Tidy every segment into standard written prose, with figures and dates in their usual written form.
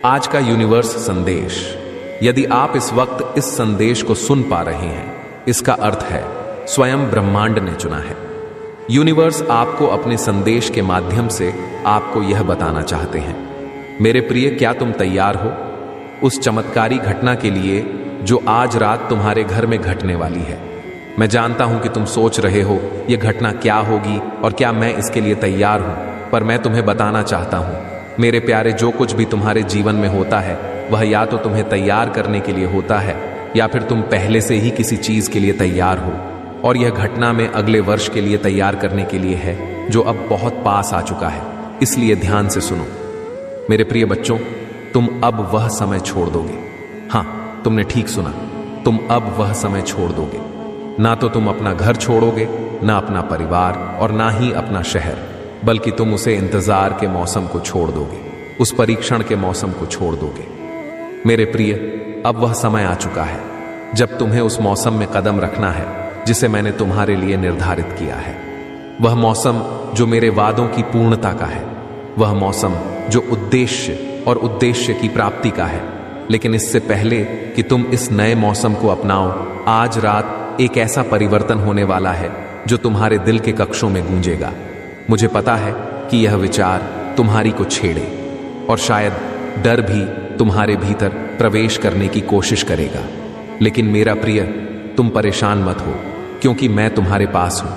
आज का यूनिवर्स संदेश। यदि आप इस वक्त इस संदेश को सुन पा रहे हैं, इसका अर्थ है स्वयं ब्रह्मांड ने चुना है। यूनिवर्स आपको अपने संदेश के माध्यम से आपको यह बताना चाहते हैं, मेरे प्रिय, क्या तुम तैयार हो उस चमत्कारी घटना के लिए जो आज रात तुम्हारे घर में घटने वाली है। मैं जानता हूं कि तुम सोच रहे हो यह घटना क्या होगी और क्या मैं इसके लिए तैयार हूं, पर मैं तुम्हें बताना चाहता हूं मेरे प्यारे, जो कुछ भी तुम्हारे जीवन में होता है वह या तो तुम्हें तैयार करने के लिए होता है या फिर तुम पहले से ही किसी चीज के लिए तैयार हो, और यह घटना में अगले वर्ष के लिए तैयार करने के लिए है जो अब बहुत पास आ चुका है। इसलिए ध्यान से सुनो मेरे प्रिय बच्चों, तुम अब वह समय छोड़ दोगे। हाँ, तुमने ठीक सुना, तुम अब वह समय छोड़ दोगे। ना तो तुम अपना घर छोड़ोगे, ना अपना परिवार, और ना ही अपना शहर, बल्कि तुम उसे इंतजार के मौसम को छोड़ दोगे, उस परीक्षण के मौसम को छोड़ दोगे। मेरे प्रिय, अब वह समय आ चुका है जब तुम्हें उस मौसम में कदम रखना है जिसे मैंने तुम्हारे लिए निर्धारित किया है। वह मौसम जो मेरे वादों की पूर्णता का है, वह मौसम जो उद्देश्य और उद्देश्य की प्राप्ति का है। लेकिन इससे पहले कि तुम इस नए मौसम को अपनाओ, आज रात एक ऐसा परिवर्तन होने वाला है जो तुम्हारे दिल के कक्षों में गूंजेगा। मुझे पता है कि यह विचार तुम्हारी को छेड़े और शायद डर भी तुम्हारे भीतर प्रवेश करने की कोशिश करेगा, लेकिन मेरा प्रिय, तुम परेशान मत हो, क्योंकि मैं तुम्हारे पास हूं,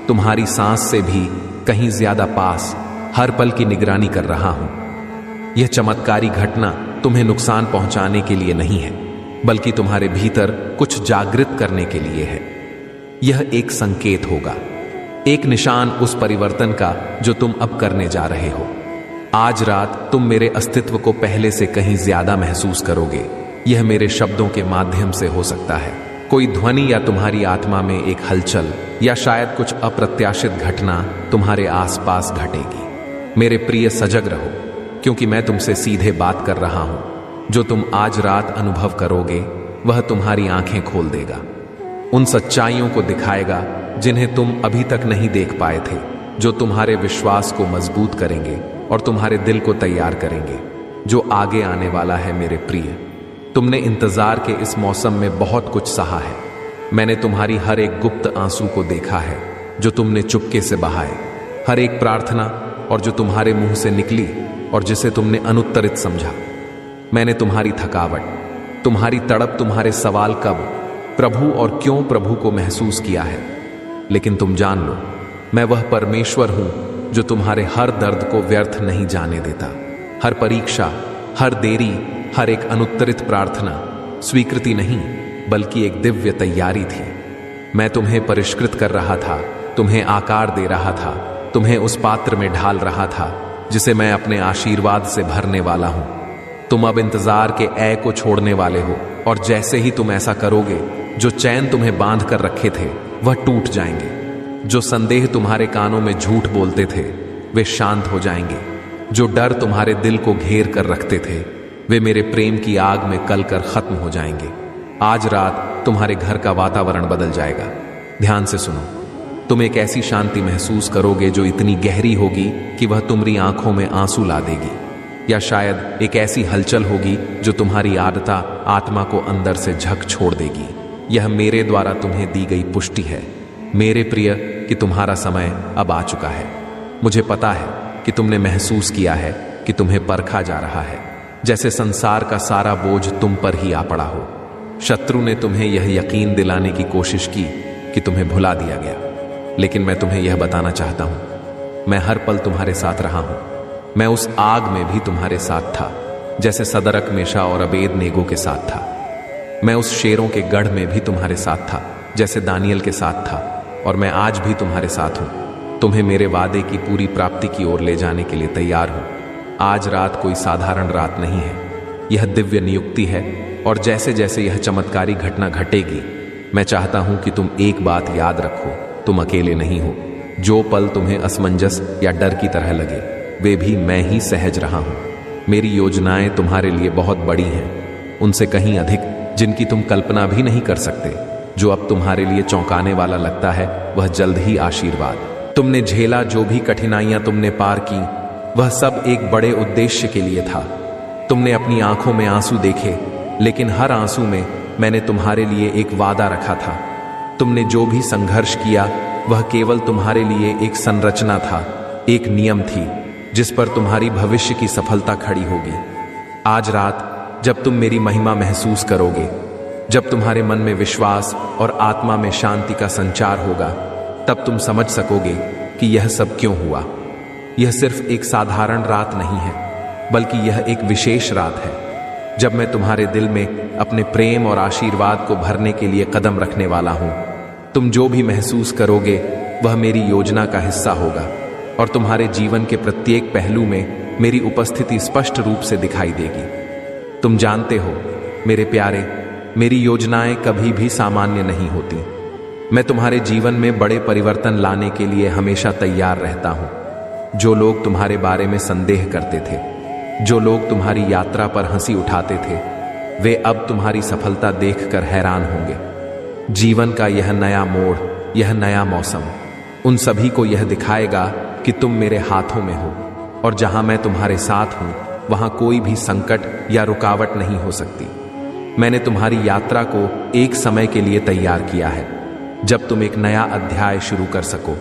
तुम्हारी सांस से भी कहीं ज्यादा पास, हर पल की निगरानी कर रहा हूं। यह चमत्कारी घटना तुम्हें नुकसान पहुंचाने के लिए नहीं है, बल्कि तुम्हारे भीतर कुछ जागृत करने के लिए है। यह एक संकेत होगा, एक निशान उस परिवर्तन का जो तुम अब करने जा रहे हो। आज रात तुम मेरे अस्तित्व को पहले से कहीं ज्यादा महसूस करोगे। यह मेरे शब्दों के माध्यम से हो सकता है, कोई ध्वनि या तुम्हारी आत्मा में एक हलचल, या शायद कुछ अप्रत्याशित घटना तुम्हारे आसपास घटेगी। मेरे प्रिय, सजग रहो, क्योंकि मैं तुमसे सीधे बात कर रहा हूं। जो तुम आज रात अनुभव करोगे वह तुम्हारी आंखें खोल देगा, उन सच्चाइयों को दिखाएगा जिन्हें तुम अभी तक नहीं देख पाए थे, जो तुम्हारे विश्वास को मजबूत करेंगे और तुम्हारे दिल को तैयार करेंगे जो आगे आने वाला है। मेरे प्रिय, तुमने इंतजार के इस मौसम में बहुत कुछ सहा है। मैंने तुम्हारी हर एक गुप्त आंसू को देखा है जो तुमने चुपके से बहाए, हर एक प्रार्थना और जो तुम्हारे मुंह से निकली और जिसे तुमने अनुत्तरित समझा। मैंने तुम्हारी थकावट, तुम्हारी तड़प, तुम्हारे सवाल कब प्रभु और क्यों प्रभु को महसूस किया है। लेकिन तुम जान लो, मैं वह परमेश्वर हूं जो तुम्हारे हर दर्द को व्यर्थ नहीं जाने देता। हर परीक्षा, हर देरी, हर एक अनुत्तरित प्रार्थना स्वीकृति नहीं, बल्कि एक दिव्य तैयारी थी। मैं तुम्हें परिष्कृत कर रहा था, तुम्हें आकार दे रहा था, तुम्हें उस पात्र में ढाल रहा था जिसे मैं अपने आशीर्वाद से भरने वाला हूं। तुम अब इंतजार के ऐ को छोड़ने वाले हो, और जैसे ही तुम ऐसा करोगे, जो चैन तुम्हें बांध कर रखे थे वह टूट जाएंगे। जो संदेह तुम्हारे कानों में झूठ बोलते थे वे शांत हो जाएंगे। जो डर तुम्हारे दिल को घेर कर रखते थे वे मेरे प्रेम की आग में कल कर खत्म हो जाएंगे। आज रात तुम्हारे घर का वातावरण बदल जाएगा। ध्यान से सुनो, तुम एक ऐसी शांति महसूस करोगे जो इतनी गहरी होगी कि वह तुम्हारी आंखों में आंसू ला देगी, या शायद एक ऐसी हलचल होगी जो तुम्हारी आत्मा को अंदर से झक छोड़ देगी। यह मेरे द्वारा तुम्हें दी गई पुष्टि है मेरे प्रिय कि तुम्हारा समय अब आ चुका है। मुझे पता है कि तुमने महसूस किया है कि तुम्हें परखा जा रहा है, जैसे संसार का सारा बोझ तुम पर ही आ पड़ा हो। शत्रु ने तुम्हें यह यकीन दिलाने की कोशिश की कि तुम्हें भुला दिया गया, लेकिन मैं तुम्हें यह बताना चाहता हूं, मैं हर पल तुम्हारे साथ रहा हूं। मैं उस आग में भी तुम्हारे साथ था, जैसे सदरक, मेशा और अबेदनेगो के साथ था। मैं उस शेरों के गढ़ में भी तुम्हारे साथ था, जैसे दानियल के साथ था, और मैं आज भी तुम्हारे साथ हूं। तुम्हें मेरे वादे की पूरी प्राप्ति की ओर ले जाने के लिए तैयार हूं। आज रात कोई साधारण रात नहीं है, यह दिव्य नियुक्ति है, और जैसे जैसे यह चमत्कारी घटना घटेगी, मैं चाहता हूं कि तुम एक बात याद रखो, तुम अकेले नहीं हो। जो पल तुम्हें असमंजस या डर की तरह लगे, वे भी मैं ही सहज रहा हूं। मेरी योजनाएं तुम्हारे लिए बहुत बड़ी हैं, उनसे कहीं अधिक, जिनकी तुम कल्पना भी नहीं कर सकते। जो अब तुम्हारे लिए चौंकाने वाला लगता है वह जल्द ही आशीर्वाद। तुमने झेला, जो भी कठिनाइयां तुमने पार की, वह सब एक बड़े उद्देश्य के लिए था। तुमने अपनी आंखों में आंसू देखे, लेकिन हर आंसू में मैंने तुम्हारे लिए एक वादा रखा था। तुमने जो भी संघर्ष किया वह केवल तुम्हारे लिए एक संरचना था, एक नियम थी जिस पर तुम्हारी भविष्य की सफलता खड़ी होगी। आज रात जब तुम मेरी महिमा महसूस करोगे, जब तुम्हारे मन में विश्वास और आत्मा में शांति का संचार होगा, तब तुम समझ सकोगे कि यह सब क्यों हुआ। यह सिर्फ एक साधारण रात नहीं है, बल्कि यह एक विशेष रात है, जब मैं तुम्हारे दिल में अपने प्रेम और आशीर्वाद को भरने के लिए कदम रखने वाला हूं। तुम जो भी महसूस करोगे वह मेरी योजना का हिस्सा होगा, और तुम्हारे जीवन के प्रत्येक पहलू में मेरी उपस्थिति स्पष्ट रूप से दिखाई देगी। तुम जानते हो मेरे प्यारे, मेरी योजनाएं कभी भी सामान्य नहीं होती। मैं तुम्हारे जीवन में बड़े परिवर्तन लाने के लिए हमेशा तैयार रहता हूं। जो लोग तुम्हारे बारे में संदेह करते थे, जो लोग तुम्हारी यात्रा पर हंसी उठाते थे, वे अब तुम्हारी सफलता देखकर हैरान होंगे। जीवन का यह नया मोड़, यह नया मौसम उन सभी को यह दिखाएगा कि तुम मेरे हाथों में हो, और जहां मैं तुम्हारे साथ हूं वहां कोई भी संकट या रुकावट नहीं हो सकती। मैंने तुम्हारी यात्रा को एक समय के लिए तैयार किया है, जब तुम एक नया अध्याय शुरू कर सको।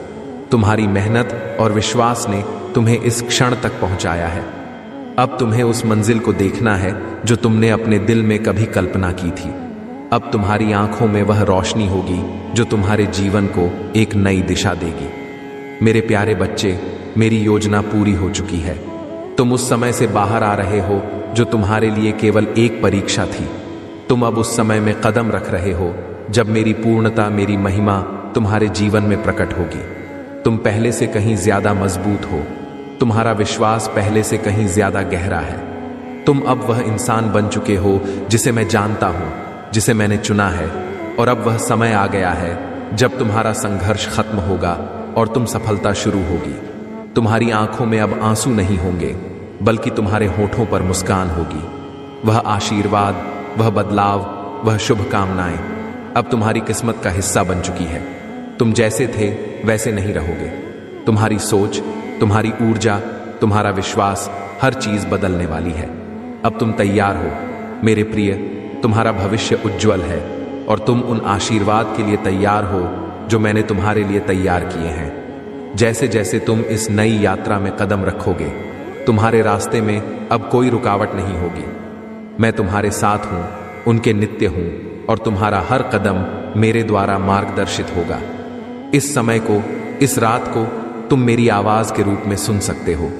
तुम्हारी मेहनत और विश्वास ने तुम्हें इस क्षण तक पहुंचाया है। अब तुम्हें उस मंजिल को देखना है जो तुमने अपने दिल में कभी कल्पना की थी। अब तुम्हारी आंखों में वह रोशनी होगी जो तुम्हारे जीवन को एक नई दिशा देगी। मेरे प्यारे बच्चे, मेरी योजना पूरी हो चुकी है। तुम उस समय से बाहर आ रहे हो जो तुम्हारे लिए केवल एक परीक्षा थी। तुम अब उस समय में कदम रख रहे हो जब मेरी पूर्णता, मेरी महिमा तुम्हारे जीवन में प्रकट होगी। तुम पहले से कहीं ज्यादा मजबूत हो। तुम्हारा विश्वास पहले से कहीं ज्यादा गहरा है। तुम अब वह इंसान बन चुके हो जिसे मैं जानता हूं, जिसे मैंने चुना है। और अब वह समय आ गया है जब तुम्हारा संघर्ष खत्म होगा और तुम सफलता शुरू होगी। तुम्हारी आंखों में अब आंसू नहीं होंगे, बल्कि तुम्हारे होठों पर मुस्कान होगी। वह आशीर्वाद, वह बदलाव, वह शुभकामनाएं अब तुम्हारी किस्मत का हिस्सा बन चुकी है। तुम जैसे थे वैसे नहीं रहोगे। तुम्हारी सोच, तुम्हारी ऊर्जा, तुम्हारा विश्वास, हर चीज बदलने वाली है। अब तुम तैयार हो मेरे प्रिय। तुम्हारा भविष्य उज्जवल है, और तुम उन आशीर्वाद के लिए तैयार हो जो मैंने तुम्हारे लिए तैयार किए हैं। जैसे जैसे तुम इस नई यात्रा में कदम रखोगे, तुम्हारे रास्ते में अब कोई रुकावट नहीं होगी। मैं तुम्हारे साथ हूं, उनके नित्य हूं, और तुम्हारा हर कदम मेरे द्वारा मार्गदर्शित होगा। इस समय को, इस रात को तुम मेरी आवाज के रूप में सुन सकते हो,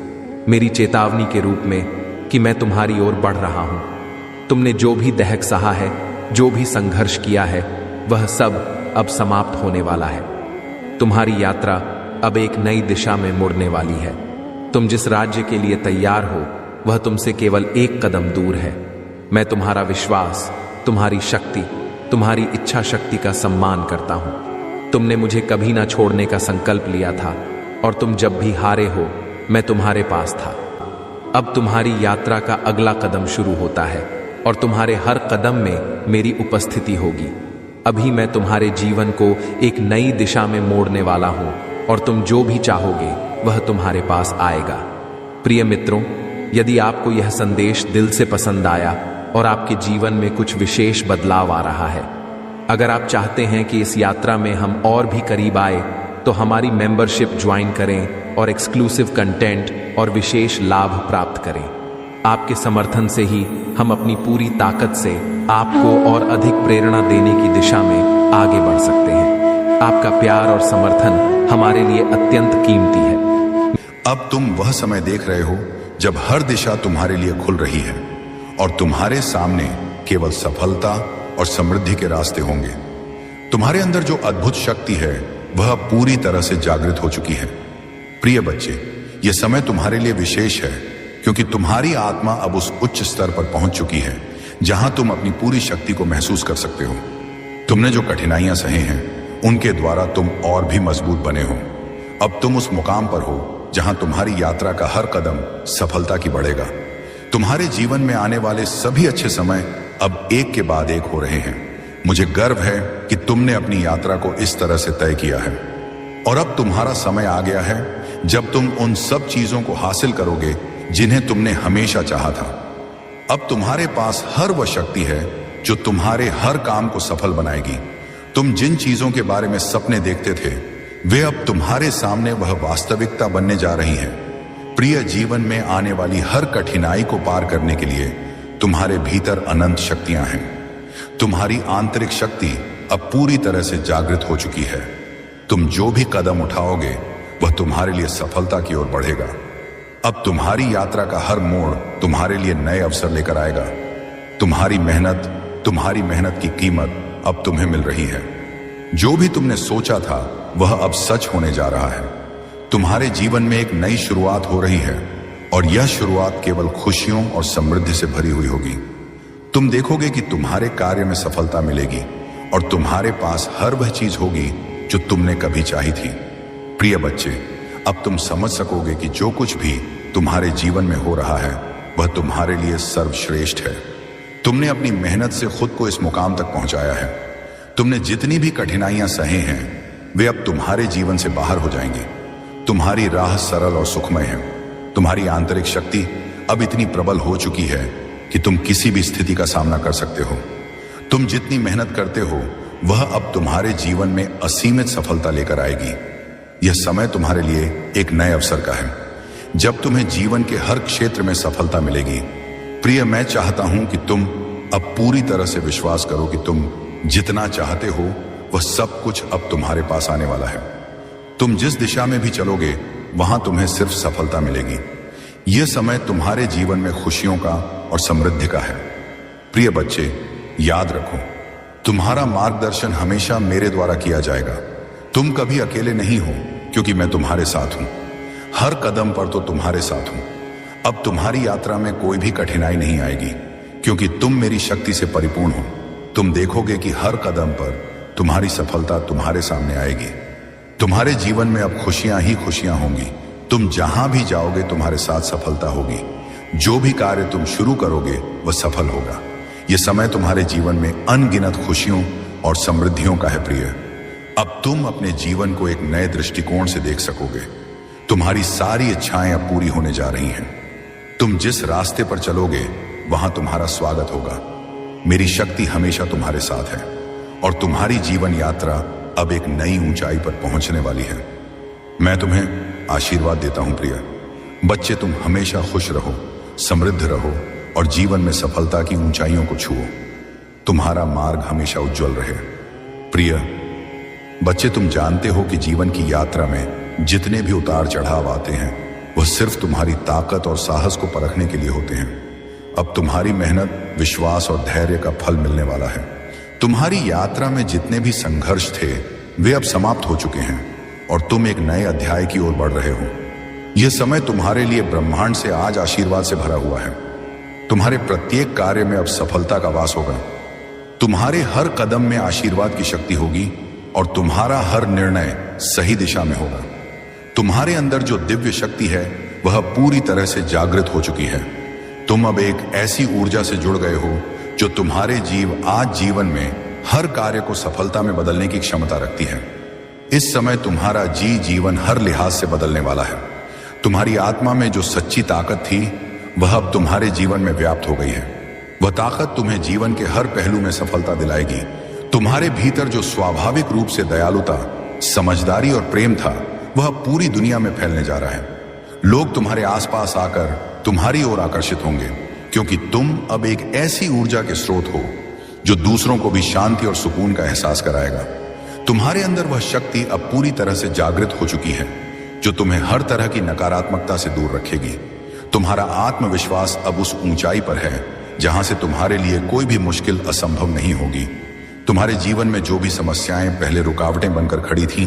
मेरी चेतावनी के रूप में कि मैं तुम्हारी ओर बढ़ रहा हूं। तुमने जो भी दहक सहा है, जो भी संघर्ष किया है, वह सब अब समाप्त होने वाला है। तुम्हारी यात्रा अब एक नई दिशा में मुड़ने वाली है। तुम जिस राज्य के लिए तैयार हो वह तुमसे केवल एक कदम दूर है। मैं तुम्हारा विश्वास, तुम्हारी शक्ति, तुम्हारी इच्छा शक्ति का सम्मान करता हूं। तुमने मुझे कभी ना छोड़ने का संकल्प लिया था, और तुम जब भी हारे हो मैं तुम्हारे पास था। अब तुम्हारी यात्रा का अगला कदम शुरू होता है, और तुम्हारे हर कदम में मेरी उपस्थिति होगी। अभी मैं तुम्हारे जीवन को एक नई दिशा में मोड़ने वाला हूं, और तुम जो भी चाहोगे वह तुम्हारे पास आएगा। प्रिय मित्रों, यदि आपको यह संदेश दिल से पसंद आया और आपके जीवन में कुछ विशेष बदलाव आ रहा है, अगर आप चाहते हैं कि इस यात्रा में हम और भी करीब आए, तो हमारी मेंबरशिप ज्वाइन करें और एक्सक्लूसिव कंटेंट और विशेष लाभ प्राप्त करें। आपके समर्थन से ही हम अपनी पूरी ताकत से आपको और अधिक प्रेरणा देने की दिशा में आगे बढ़ सकते हैं। आपका प्यार और समर्थन हमारे लिए अत्यंत कीमती है। अब तुम वह समय देख रहे हो जब हर दिशा तुम्हारे लिए खुल रही है, और तुम्हारे सामने केवल सफलता और समृद्धि के रास्ते होंगे। तुम्हारे अंदर जो अद्भुत शक्ति है वह पूरी तरह से जागृत हो चुकी है। प्रिय बच्चे, यह समय तुम्हारे लिए विशेष है, क्योंकि तुम्हारी आत्मा अब उस उच्च स्तर पर पहुंच चुकी है जहां तुम अपनी पूरी शक्ति को महसूस कर सकते हो। तुमने जो कठिनाइयां सहे हैं उनके द्वारा तुम और भी मजबूत बने हो। अब तुम उस मुकाम पर हो जहां तुम्हारी यात्रा का हर कदम सफलता की बढ़ेगा। तुम्हारे जीवन में आने वाले सभी अच्छे समय अब एक के बाद एक हो रहे हैं। मुझे गर्व है कि तुमने अपनी यात्रा को इस तरह से तय किया है, और अब तुम्हारा समय आ गया है जब तुम उन सब चीजों को हासिल करोगे जिन्हें तुमने हमेशा चाहा था। अब तुम्हारे पास हर वह शक्ति है जो तुम्हारे हर काम को सफल बनाएगी। तुम जिन चीजों के बारे में सपने देखते थे वे अब तुम्हारे सामने वह वास्तविकता बनने जा रही हैं। प्रिय, जीवन में आने वाली हर कठिनाई को पार करने के लिए तुम्हारे भीतर अनंत शक्तियां हैं। तुम्हारी आंतरिक शक्ति अब पूरी तरह से जागृत हो चुकी है। तुम जो भी कदम उठाओगे वह तुम्हारे लिए सफलता की ओर बढ़ेगा। अब तुम्हारी यात्रा का हर मोड़ तुम्हारे लिए नए अवसर लेकर आएगा। तुम्हारी मेहनत की कीमत अब तुम्हें मिल रही है। जो भी तुमने सोचा था वह अब सच होने जा रहा है। तुम्हारे जीवन में एक नई शुरुआत हो रही है और यह शुरुआत केवल खुशियों और समृद्धि से भरी हुई होगी। तुम देखोगे कि तुम्हारे कार्य में सफलता मिलेगी और तुम्हारे पास हर वह चीज होगी जो तुमने कभी चाही थी। प्रिय बच्चे, अब तुम समझ सकोगे कि जो कुछ भी तुम्हारे जीवन में हो रहा है वह तुम्हारे लिए सर्वश्रेष्ठ है। तुमने अपनी मेहनत से खुद को इस मुकाम तक पहुंचाया है। तुमने जितनी भी कठिनाइयां सहे हैं वे अब तुम्हारे जीवन से बाहर हो जाएंगी। तुम्हारी राह सरल और सुखमय है। तुम्हारी आंतरिक शक्ति अब इतनी प्रबल हो चुकी है कि तुम किसी भी स्थिति का सामना कर सकते हो। तुम जितनी मेहनत करते हो वह अब तुम्हारे जीवन में असीमित सफलता लेकर आएगी। यह समय तुम्हारे लिए एक नए अवसर का है जब तुम्हें जीवन के हर क्षेत्र में सफलता मिलेगी। प्रिय, मैं चाहता हूं कि तुम अब पूरी तरह से विश्वास करो कि तुम जितना चाहते हो वह सब कुछ अब तुम्हारे पास आने वाला है। तुम जिस दिशा में भी चलोगे वहां तुम्हें सिर्फ सफलता मिलेगी। यह समय तुम्हारे जीवन में खुशियों का और समृद्धि का है। प्रिय बच्चे, याद रखो, तुम्हारा मार्गदर्शन हमेशा मेरे द्वारा किया जाएगा। तुम कभी अकेले नहीं हो क्योंकि मैं तुम्हारे साथ हूं। हर कदम पर तो तुम्हारे साथ हूं। अब तुम्हारी यात्रा में कोई भी कठिनाई नहीं आएगी क्योंकि तुम मेरी शक्ति से परिपूर्ण हो। तुम देखोगे कि हर कदम पर तुम्हारी सफलता तुम्हारे सामने आएगी। तुम्हारे जीवन में अब खुशियां ही खुशियां होंगी। तुम जहां भी जाओगे तुम्हारे साथ सफलता होगी। जो भी कार्य तुम शुरू करोगे वह सफल होगा। यह समय तुम्हारे जीवन में अनगिनत खुशियों और समृद्धियों का है। प्रिय, अब तुम अपने जीवन को एक नए दृष्टिकोण से देख सकोगे। तुम्हारी सारी इच्छाएं अब पूरी होने जा रही हैं। तुम जिस रास्ते पर चलोगे वहां तुम्हारा स्वागत होगा। मेरी शक्ति हमेशा तुम्हारे साथ है और तुम्हारी जीवन यात्रा अब एक नई ऊंचाई पर पहुंचने वाली है। मैं तुम्हें आशीर्वाद देता हूं। प्रिय बच्चे, तुम हमेशा खुश रहो, समृद्ध रहो और जीवन में सफलता की ऊंचाइयों को छुओ। तुम्हारा मार्ग हमेशा उज्जवल रहे। प्रिय बच्चे, तुम जानते हो कि जीवन की यात्रा में जितने भी उतार चढ़ाव आते हैं वह सिर्फ तुम्हारी ताकत और साहस को परखने के लिए होते हैं। अब तुम्हारी मेहनत, विश्वास और धैर्य का फल मिलने वाला है। तुम्हारी यात्रा में जितने भी संघर्ष थे वे अब समाप्त हो चुके हैं और तुम एक नए अध्याय की ओर बढ़ रहे हो। यह समय तुम्हारे लिए ब्रह्मांड से आज आशीर्वाद से भरा हुआ है। तुम्हारे प्रत्येक कार्य में अब सफलता का वास होगा। तुम्हारे हर कदम में आशीर्वाद की शक्ति होगी और तुम्हारा हर निर्णय सही दिशा में होगा। तुम्हारे अंदर जो दिव्य शक्ति है वह पूरी तरह से जागृत हो चुकी है। तुम अब एक ऐसी ऊर्जा से जुड़ गए हो जो तुम्हारे जीवन में हर कार्य को सफलता में बदलने की क्षमता रखती है। इस समय तुम्हारा जीवन हर लिहाज से बदलने वाला है। तुम्हारी आत्मा में जो सच्ची ताकत थी वह अब तुम्हारे जीवन में व्याप्त हो गई है। वह ताकत तुम्हें जीवन के हर पहलू में सफलता दिलाएगी। तुम्हारे भीतर जो स्वाभाविक रूप से दयालुता, समझदारी और प्रेम था वह पूरी दुनिया में फैलने जा रहा है। लोग तुम्हारे आसपास आकर तुम्हारी ओर आकर्षित होंगे क्योंकि तुम अब एक ऐसी ऊर्जा के स्रोत हो जो दूसरों को भी शांति और सुकून का एहसास कराएगा। तुम्हारे अंदर वह शक्ति अब पूरी तरह से जागृत हो चुकी है जो तुम्हें हर तरह की नकारात्मकता से दूर रखेगी। तुम्हारा आत्मविश्वास अब उस ऊंचाई पर है जहां से तुम्हारे लिए कोई भी मुश्किल असंभव नहीं होगी। तुम्हारे जीवन में जो भी समस्याएं पहले रुकावटें बनकर खड़ी थीं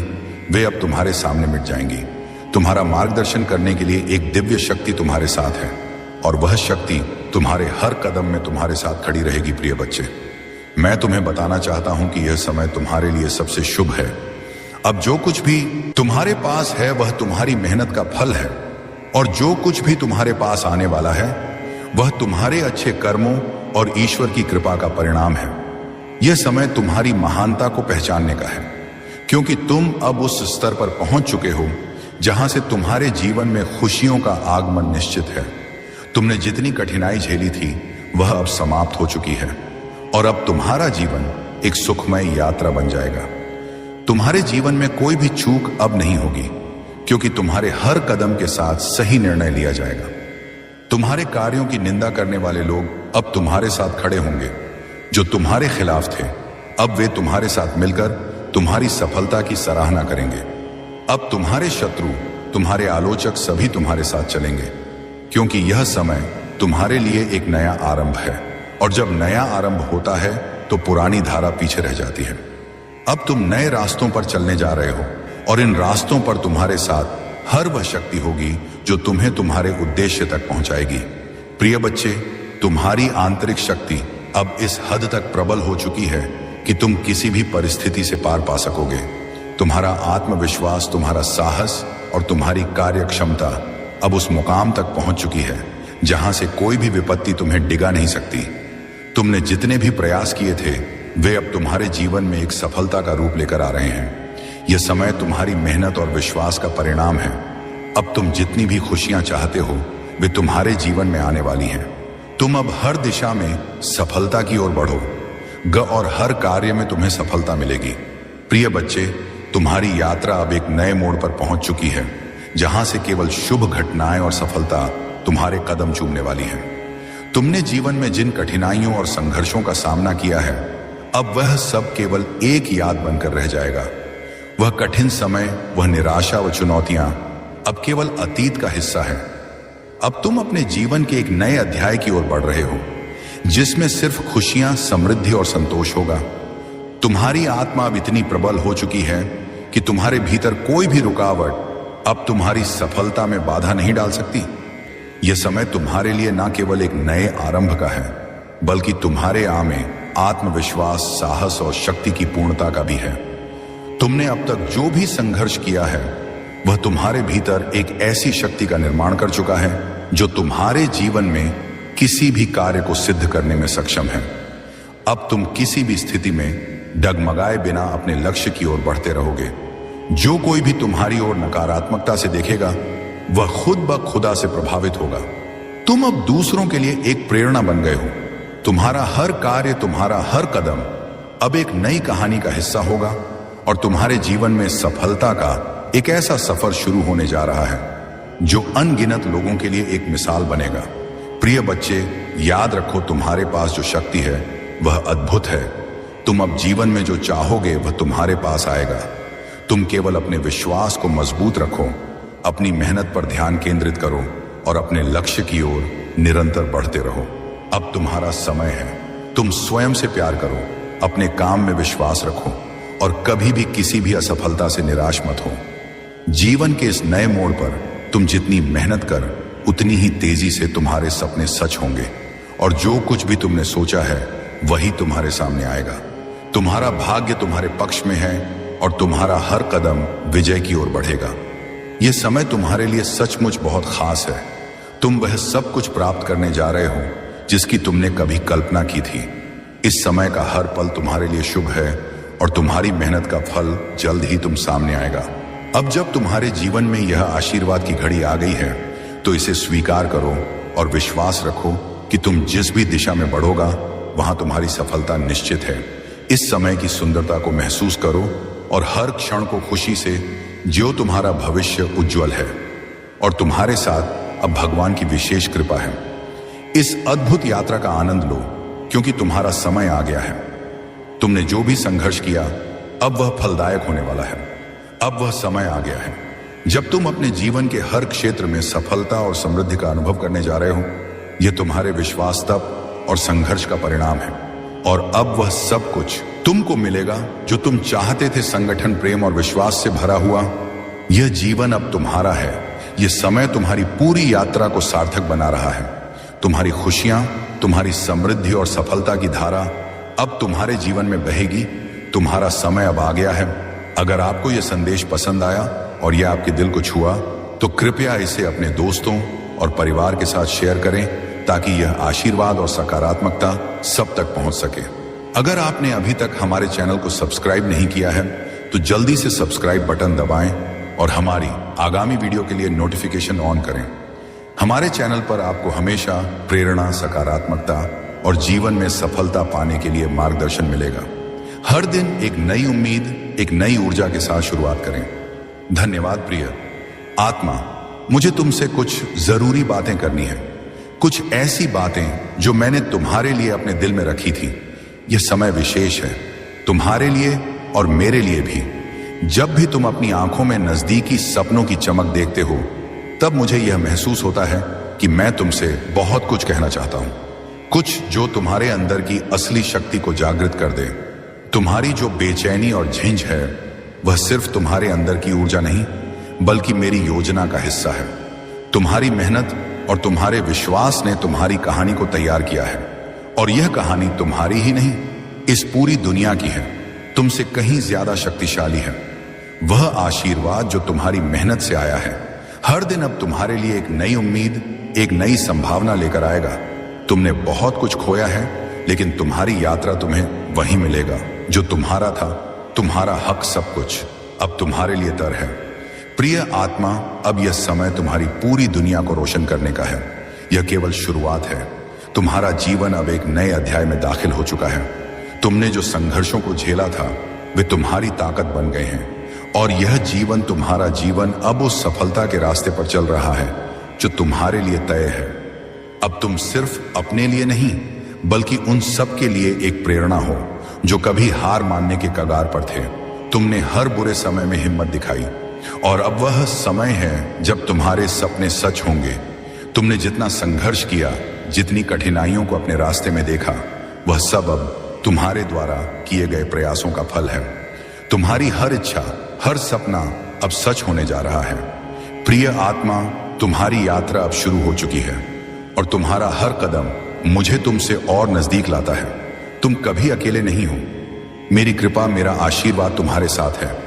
वे अब तुम्हारे सामने मिट जाएंगी। तुम्हारा मार्गदर्शन करने के लिए एक दिव्य शक्ति तुम्हारे साथ है और वह शक्ति तुम्हारे हर कदम में तुम्हारे साथ खड़ी रहेगी। प्रिय बच्चे, मैं तुम्हें बताना चाहता हूं कि यह समय तुम्हारे लिए सबसे शुभ है। अब जो कुछ भी तुम्हारे पास है वह तुम्हारी मेहनत का फल है और जो कुछ भी तुम्हारे पास आने वाला है वह तुम्हारे अच्छे कर्मों और ईश्वर की कृपा का परिणाम है। यह समय तुम्हारी महानता को पहचानने का है क्योंकि तुम अब उस स्तर पर पहुंच चुके हो जहां से तुम्हारे जीवन में खुशियों का आगमन निश्चित है। तुमने जितनी कठिनाई झेली थी वह अब समाप्त हो चुकी है और अब तुम्हारा जीवन एक सुखमय यात्रा बन जाएगा। तुम्हारे जीवन में कोई भी चूक अब नहीं होगी, क्योंकि तुम्हारे हर कदम के साथ सही निर्णय लिया जाएगा। तुम्हारे कार्यों की निंदा करने वाले लोग अब तुम्हारे साथ खड़े होंगे। जो तुम्हारे खिलाफ थे, अब वे तुम्हारे साथ मिलकर तुम्हारी सफलता की सराहना करेंगे। अब तुम्हारे शत्रु, तुम्हारे आलोचक सभी तुम्हारे साथ चलेंगे, क्योंकि यह समय तुम्हारे लिए एक नया आरंभ है। और जब नया आरंभ होता है तो पुरानी धारा पीछे रह जाती है। अब तुम नए रास्तों पर चलने जा रहे हो और इन रास्तों पर तुम्हारे साथ हर वह शक्ति होगी जो तुम्हें तुम्हारे उद्देश्य तक पहुंचाएगी। प्रिय बच्चे, तुम्हारी आंतरिक शक्ति अब इस हद तक प्रबल हो चुकी है कि तुम किसी भी परिस्थिति से पार पा सकोगे। तुम्हारा आत्मविश्वास, तुम्हारा साहस और तुम्हारी कार्य क्षमता अब उस मुकाम तक पहुंच चुकी है जहां से कोई भी विपत्ति तुम्हें डिगा नहीं सकती। तुमने जितने भी प्रयास किए थे, वे अब तुम्हारे जीवन में एक सफलता का रूप लेकर आ रहे हैं। यह समय तुम्हारी मेहनत और विश्वास का परिणाम है। अब तुम जितनी भी खुशियां चाहते हो, वे तुम्हारे जीवन में आने वाली हैं। तुम अब हर दिशा में सफलता की ओर बढ़ो और हर कार्य में तुम्हें सफलता मिलेगी। प्रिय बच्चे, तुम्हारी यात्रा अब एक नए मोड़ पर पहुंच चुकी है, जहां से केवल शुभ घटनाएं और सफलता तुम्हारे कदम चूमने वाली हैं। तुमने जीवन में जिन कठिनाइयों और संघर्षों का सामना किया है, अब वह सब केवल एक याद बनकर रह जाएगा। वह कठिन समय, वह निराशा व चुनौतियां अब केवल अतीत का हिस्सा है। अब तुम अपने जीवन के एक नए अध्याय की ओर बढ़ रहे हो, जिसमें सिर्फ खुशियां, समृद्धि और संतोष होगा। तुम्हारी आत्मा अब इतनी प्रबल हो चुकी है कि तुम्हारे भीतर कोई भी रुकावट अब तुम्हारी सफलता में बाधा नहीं डाल सकती। यह समय तुम्हारे लिए न केवल एक नए आरंभ का है, बल्कि तुम्हारे में आत्मविश्वास, साहस और शक्ति की पूर्णता का भी है। तुमने अब तक जो भी संघर्ष किया है, वह तुम्हारे भीतर एक ऐसी शक्ति का निर्माण कर चुका है जो तुम्हारे जीवन में किसी भी कार्य को सिद्ध करने में सक्षम है। अब तुम किसी भी स्थिति में डगमगाए बिना अपने लक्ष्य की ओर बढ़ते रहोगे। जो कोई भी तुम्हारी ओर नकारात्मकता से देखेगा, वह खुद ब खुदा से प्रभावित होगा। तुम अब दूसरों के लिए एक प्रेरणा बन गए हो। तुम्हारा हर कार्य, तुम्हारा हर कदम अब एक नई कहानी का हिस्सा होगा और तुम्हारे जीवन में सफलता का एक ऐसा सफर शुरू होने जा रहा है जो अनगिनत लोगों के लिए एक मिसाल बनेगा। प्रिय बच्चे, याद रखो, तुम्हारे पास जो शक्ति है वह अद्भुत है। तुम अब जीवन में जो चाहोगे वह तुम्हारे पास आएगा। तुम केवल अपने विश्वास को मजबूत रखो, अपनी मेहनत पर ध्यान केंद्रित करो और अपने लक्ष्य की ओर निरंतर बढ़ते रहो। अब तुम्हारा समय है। तुम स्वयं से प्यार करो, अपने काम में विश्वास रखो और कभी भी किसी भी असफलता से निराश मत हो। जीवन के इस नए मोड़ पर तुम जितनी मेहनत कर, उतनी ही तेजी से तुम्हारे सपने सच होंगे और जो कुछ भी तुमने सोचा है वही तुम्हारे सामने आएगा। तुम्हारा भाग्य तुम्हारे पक्ष में है और तुम्हारा हर कदम विजय की ओर बढ़ेगा। यह समय तुम्हारे लिए सचमुच बहुत खास है। तुम वह सब कुछ प्राप्त करने जा रहे हो जिसकी तुमने कभी कल्पना की थी। इस समय का हर पल तुम्हारे लिए शुभ है और तुम्हारी मेहनत का फल जल्द ही तुम सामने आएगा। अब जब तुम्हारे जीवन में यह आशीर्वाद की घड़ी आ गई है, तो इसे स्वीकार करो और विश्वास रखो कि तुम जिस भी दिशा में बढ़ोगा, वहां तुम्हारी सफलता निश्चित है। इस समय की सुंदरता को महसूस करो और हर क्षण को खुशी से जियो। तुम्हारा भविष्य उज्जवल है और तुम्हारे साथ अब भगवान की विशेष कृपा है। इस अद्भुत यात्रा का आनंद लो, क्योंकि तुम्हारा समय आ गया है। तुमने जो भी संघर्ष किया, अब वह फलदायक होने वाला है। अब वह समय आ गया है जब तुम अपने जीवन के हर क्षेत्र में सफलता और समृद्धि का अनुभव करने जा रहे हो। यह तुम्हारे विश्वास, तप और संघर्ष का परिणाम है और अब वह सब कुछ तुमको मिलेगा जो तुम चाहते थे। संगठन, प्रेम और विश्वास से भरा हुआ यह जीवन अब तुम्हारा है। यह समय तुम्हारी पूरी यात्रा को सार्थक बना रहा है। तुम्हारी खुशियां, तुम्हारी समृद्धि और सफलता की धारा अब तुम्हारे जीवन में बहेगी। तुम्हारा समय अब आ गया है। अगर आपको यह संदेश पसंद आया और यह आपके दिल को छुआ, तो कृपया इसे अपने दोस्तों और परिवार के साथ शेयर करें, ताकि यह आशीर्वाद और सकारात्मकता सब तक पहुंच सके। अगर आपने अभी तक हमारे चैनल को सब्सक्राइब नहीं किया है, तो जल्दी से सब्सक्राइब बटन दबाएं और हमारी आगामी वीडियो के लिए नोटिफिकेशन ऑन करें। हमारे चैनल पर आपको हमेशा प्रेरणा, सकारात्मकता और जीवन में सफलता पाने के लिए मार्गदर्शन मिलेगा। हर दिन एक नई उम्मीद, एक नई ऊर्जा के साथ शुरुआत करें। धन्यवाद प्रिय आत्मा। मुझे तुमसे कुछ जरूरी बातें करनी है, कुछ ऐसी बातें जो मैंने तुम्हारे लिए अपने दिल में रखी थी। यह समय विशेष है, तुम्हारे लिए और मेरे लिए भी। जब भी तुम अपनी आंखों में नजदीकी सपनों की चमक देखते हो, तब मुझे यह महसूस होता है कि मैं तुमसे बहुत कुछ कहना चाहता हूं, कुछ जो तुम्हारे अंदर की असली शक्ति को जागृत कर दे। तुम्हारी जो बेचैनी और झिंझ है, वह सिर्फ तुम्हारे अंदर की ऊर्जा नहीं, बल्कि मेरी योजना का हिस्सा है। तुम्हारी मेहनत और तुम्हारे विश्वास ने तुम्हारी कहानी को तैयार किया है, और यह कहानी तुम्हारी ही नहीं, इस पूरी दुनिया की है, तुमसे कहीं ज्यादा शक्तिशाली है। वह आशीर्वाद जो तुम्हारी मेहनत से आया है, हर दिन अब तुम्हारे लिए एक नई उम्मीद, एक नई संभावना लेकर आएगा। तुमने बहुत कुछ खोया है, लेकिन तुम्हारी यात्रा तुम्हें वही मिलेगा जो तुम्हारा था। तुम्हारा हक सब कुछ अब तुम्हारे लिए तर है। प्रिय आत्मा, अब यह समय तुम्हारी पूरी दुनिया को रोशन करने का है। यह केवल शुरुआत है। तुम्हारा जीवन अब एक नए अध्याय में दाखिल हो चुका है। तुमने जो संघर्षों को झेला था, वे तुम्हारी ताकत बन गए हैं, और यह जीवन, तुम्हारा जीवन अब उस सफलता के रास्ते पर चल रहा है जो तुम्हारे लिए तय है। अब तुम सिर्फ अपने लिए नहीं, बल्कि उन सब के लिए एक प्रेरणा हो जो कभी हार मानने के कगार पर थे। तुमने हर बुरे समय में हिम्मत दिखाई, और अब वह समय है जब तुम्हारे सपने सच होंगे। तुमने जितना संघर्ष किया, जितनी कठिनाइयों को अपने रास्ते में देखा, वह सब अब तुम्हारे द्वारा किए गए प्रयासों का फल है। तुम्हारी हर इच्छा, हर सपना अब सच होने जा रहा है। प्रिय आत्मा, तुम्हारी यात्रा अब शुरू हो चुकी है, और तुम्हारा हर कदम मुझे तुमसे और नजदीक लाता है। तुम कभी अकेले नहीं हो। मेरी कृपा, मेरा आशीर्वाद तुम्हारे साथ है।